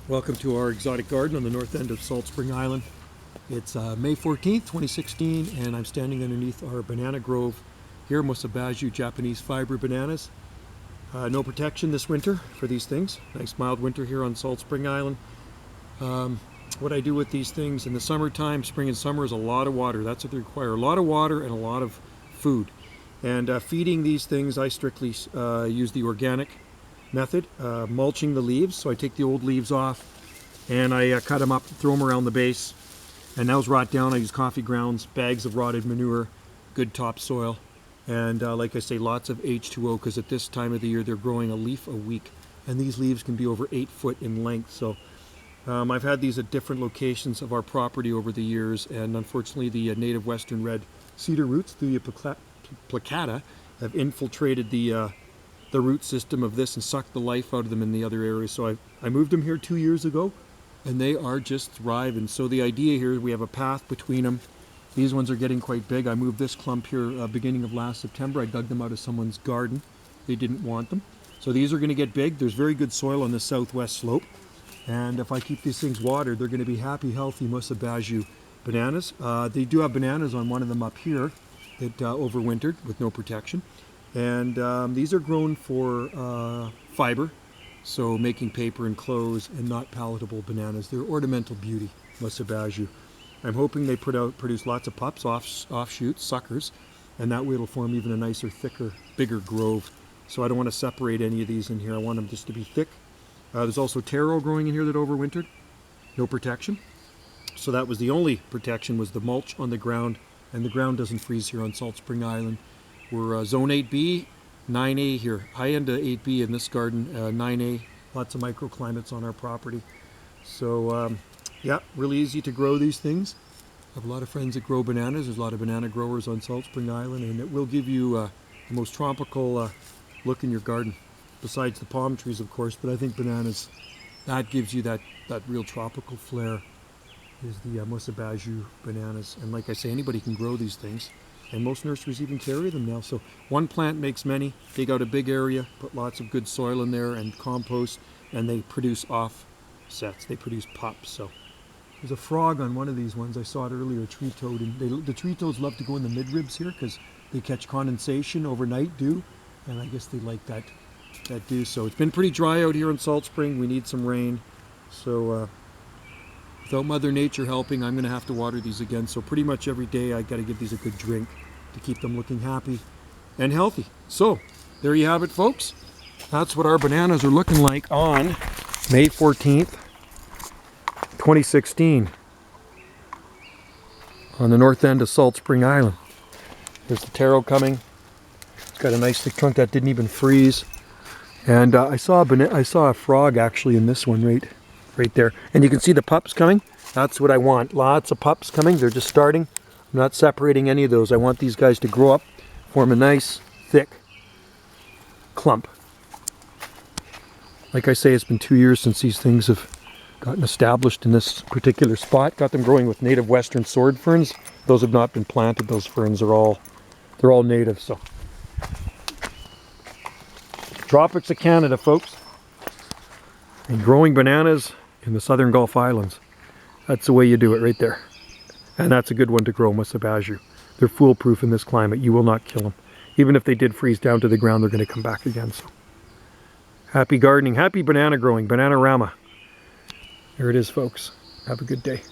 Welcome to our exotic garden on the north end of Salt Spring Island. It's May 14th, 2016, and I'm standing underneath our banana grove here, Musa basjoo Japanese fiber bananas. No protection this winter for these things. Nice mild winter here on Salt Spring Island. What I do with these things in the summertime, spring and summer, is a lot of water. That's what they require, a lot of water and a lot of food. And feeding these things, I strictly use the organic method, mulching the leaves. So I take the old leaves off and I cut them up, throw them around the base, and those rot down. I use coffee grounds, bags of rotted manure, good topsoil, and like I say, lots of H2O, because at this time of the year they're growing a leaf a week, and these leaves can be over 8 foot in length. So I've had these at different locations of our property over the years, and unfortunately the native western red cedar roots, the placata, have infiltrated the root system of this and sucked the life out of them in the other areas. So I moved them here 2 years ago, and they are just thriving. So the idea here is we have a path between them. These ones are getting quite big. I moved this clump here beginning of last September. I dug them out of someone's garden. They didn't want them. So these are going to get big. There's very good soil on the southwest slope. And if I keep these things watered, they're going to be happy, healthy Musa basjoo bananas. They do have bananas on one of them up here that overwintered with no protection. And these are grown for fiber, so making paper and clothes, and not palatable bananas. They're ornamental beauty, Musa basjoo. I'm hoping they produce lots of pups, offshoots, suckers, and that way it'll form even a nicer, thicker, bigger grove. So I don't want to separate any of these in here. I want them just to be thick. There's also taro growing in here that overwintered, no protection. So that was the only protection, was the mulch on the ground, and the ground doesn't freeze here on Salt Spring Island. We're zone 8B, 9A here, high end of 8B in this garden, 9A, lots of microclimates on our property. So yeah, really easy to grow these things. I have a lot of friends that grow bananas. There's a lot of banana growers on Salt Spring Island, and it will give you the most tropical look in your garden, besides the palm trees, of course. But I think bananas, that gives you that real tropical flair, is the Musa basjoo bananas. And like I say, anybody can grow these things. And most nurseries even carry them now. So one plant makes many. Dig out a big area, put lots of good soil in there and compost, and they produce offsets. They produce pups. So there's a frog on one of these ones. I saw it earlier, a tree toad. And the tree toads love to go in the midribs here because they catch condensation overnight dew. And I guess they like that dew. So it's been pretty dry out here in Salt Spring. We need some rain. So without Mother Nature helping, I'm going to have to water these again. So pretty much every day I got to give these a good drink to keep them looking happy and healthy. So there you have it, folks. That's what our bananas are looking like on May 14th, 2016 on the north end of Salt Spring Island. There's the taro coming. It's got a nice thick trunk that didn't even freeze. And I saw a frog actually in this one right there. And you can see the pups coming. That's what I want. Lots of pups coming. They're just starting. I'm not separating any of those. I want these guys to grow up, form a nice, thick clump. Like I say, it's been 2 years since these things have gotten established in this particular spot. Got them growing with native western sword ferns. Those have not been planted. Those ferns are all native. So tropics of Canada, folks. And growing bananas in the southern Gulf Islands. That's the way you do it right there. And that's a good one to grow, Musa basjoo. They're foolproof in this climate. You will not kill them. Even if they did freeze down to the ground, they're going to come back again. So happy gardening, happy banana growing, Bananarama. There it is, folks. Have a good day.